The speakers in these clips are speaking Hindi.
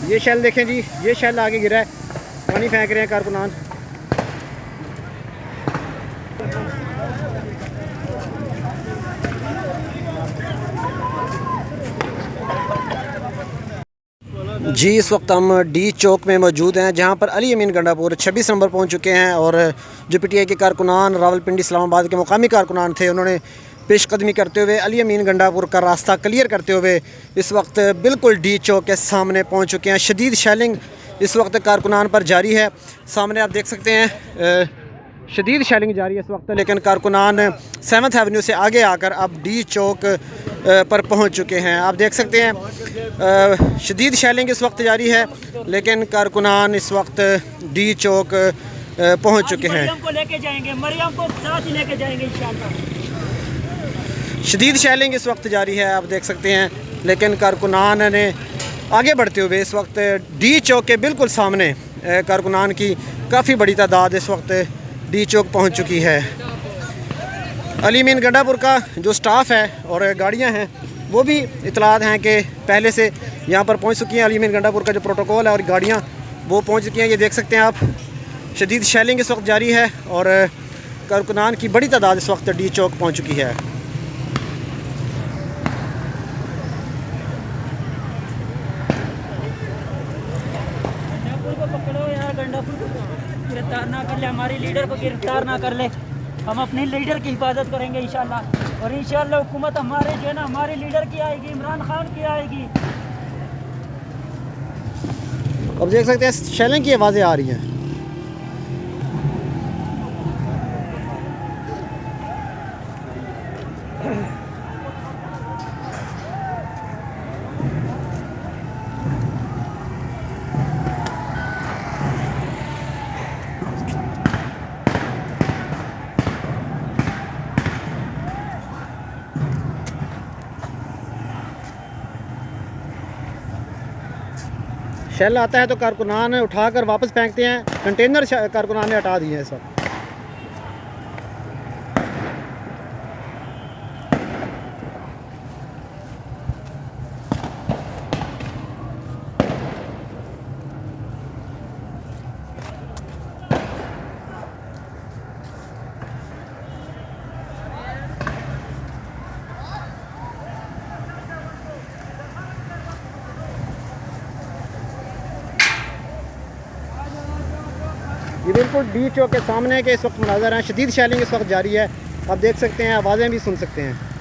ये शेल देखें जी, ये शेल आगे गिरा है, पानी फेंक रहे हैं कारकुनान। जी इस वक्त हम डी चौक में मौजूद हैं, जहां पर अली अमीन गंडापुर 26 नंबर पहुंच चुके हैं। और जो पीटीआई के कारकुनान रावलपिंडी इस्लामाबाद के मुकामी कारकुनान थे, उन्होंने पेशकदमी करते हुए अली अमीन गंडापुर का रास्ता क्लियर करते हुए इस वक्त बिल्कुल डी चौक के सामने पहुंच चुके हैं। शदीद शेलिंग इस वक्त कारकुनान पर जारी है। सामने आप देख सकते हैं शदीद शेलिंग जारी है इस वक्त, लेकिन कारकुनान 7th एवेन्यू से आगे आकर अब डी चौक पर पहुंच चुके हैं। आप देख सकते हैं शदीद शेलिंग इस वक्त जारी है, लेकिन कारकुनान इस वक्त डी चौक पहुंच चुके हैं। मरियम को लेके जाएंगे, मरियम को साथ ही लेके जाएंगे इंशाल्लाह। शदीद शेलिंग इस वक्त जारी है, आप देख सकते हैं, लेकिन कारकुनान ने आगे बढ़ते हुए इस वक्त डी चौक के बिल्कुल सामने कारकुनान की काफ़ी बड़ी तादाद इस वक्त डी चौक पहुंच चुकी है। अली अमीन गंडापुर का जो स्टाफ है और गाड़ियां हैं, वो भी इतलात हैं कि पहले से यहां पर पहुंच चुकी हैं। अली अमीन गंडापुर का जो प्रोटोकॉल है और गाड़ियां वो पहुंच चुकी हैं। ये देख सकते हैं आप, शदीद शेलिंग इस वक्त जारी है और कारकुनान की बड़ी तादाद इस वक्त डी चौक पहुंच चुकी है। को पकड़ो यार, गंडापुर को गिरफ्तार ना कर ले, हमारे लीडर को गिरफ्तार ना कर ले। हम अपने लीडर की हिफाजत करेंगे इंशाल्लाह। और इंशाल्लाह हुकूमत हमारे जो है ना, हमारे लीडर की आएगी, इमरान खान की आएगी। अब देख सकते हैं शेलिंग की आवाज़ें आ रही हैं। शेल आता है तो कारकुनान उठाकर वापस फेंकते हैं। कंटेनर कारकुनान ने हटा दिए हैं सब। ये बिल्कुल डी चौक के सामने के इस वक्त मनाज़र हैं। शदीद शेलिंग इस वक्त जारी है, आप देख सकते हैं, आवाज़ें भी सुन सकते हैं।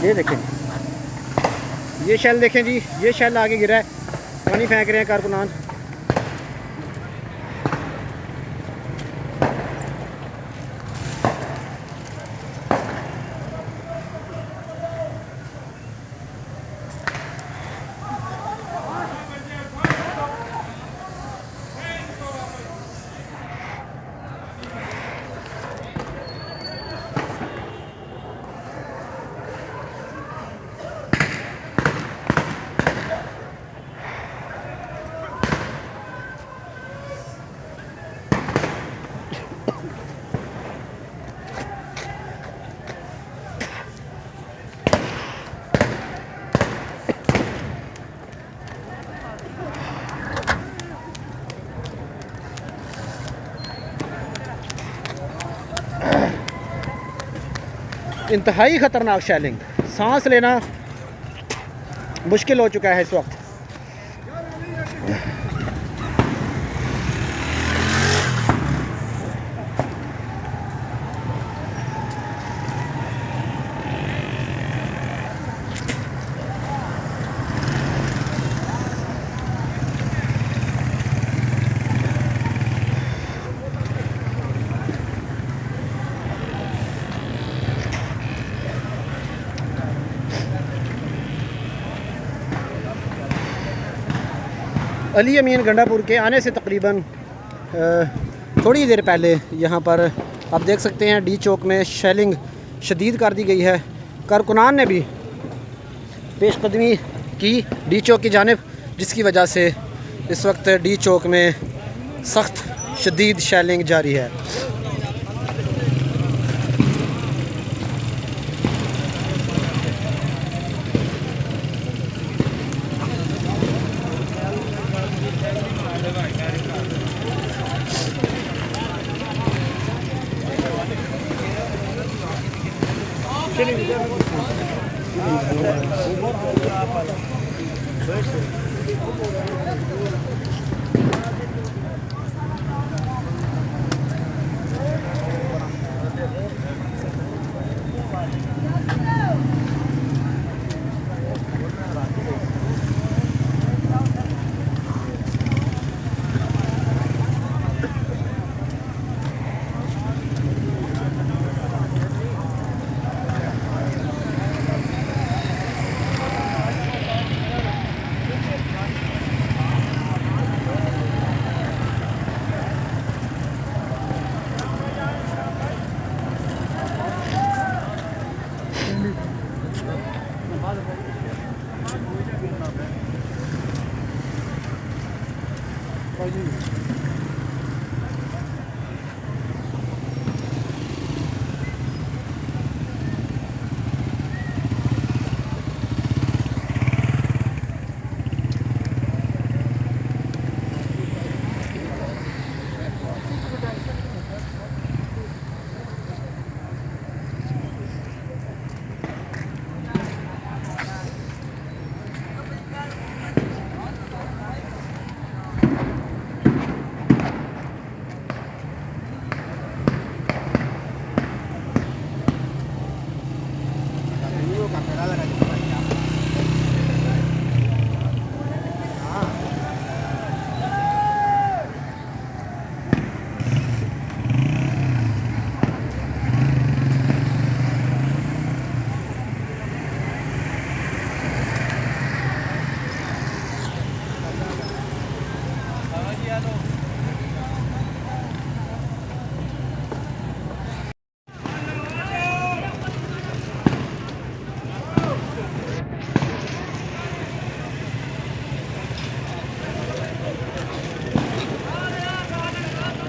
ये देखें, ये शेल देखें जी, ये शेल आगे गिरा है, पानी फेंक रहे हैं कारकुनान। इंतहाई ख़तरनाक शेलिंग, सांस लेना मुश्किल हो चुका है इस वक्त। अली अमीन गंडापुर के आने से तकरीबन थोड़ी देर पहले यहाँ पर आप देख सकते हैं डी चौक में शेलिंग शदीद कर दी गई है। कारकुनान ने भी पेशकदमी की डी चौक की जानिब, जिसकी वजह से इस वक्त डी चौक में सख्त शदीद शेलिंग जारी है।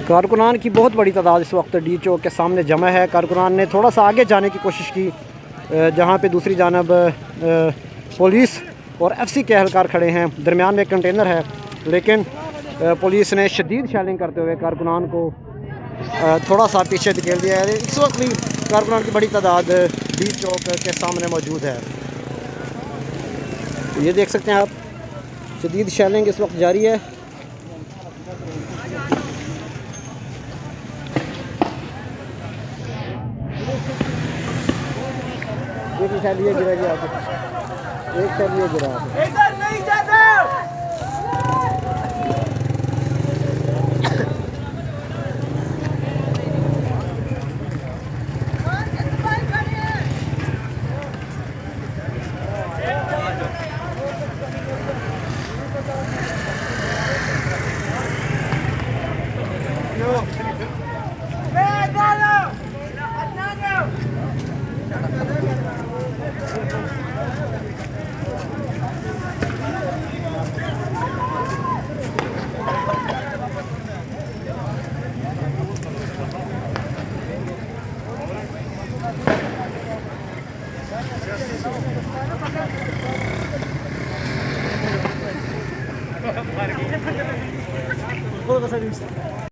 कारकुनान की बहुत बड़ी तादाद इस वक्त डी चौक के सामने जमा है। कारकुनान ने थोड़ा सा आगे जाने की कोशिश की, जहाँ पे दूसरी जानब पुलिस और एफसी के एहलकार खड़े हैं। दरमियान में एक कंटेनर है, लेकिन पुलिस ने शदीद शेलिंग करते हुए कारकुनान को थोड़ा सा पीछे धकेल दिया है। इस वक्त भी कारकुनान की बड़ी तादाद डी चौक के सामने मौजूद है। ये देख सकते हैं आप, शदीद शेलिंग इस वक्त जारी है। एक शैल ये गिरा गया, एक शैल ये गिरा। इधर नहीं जाना।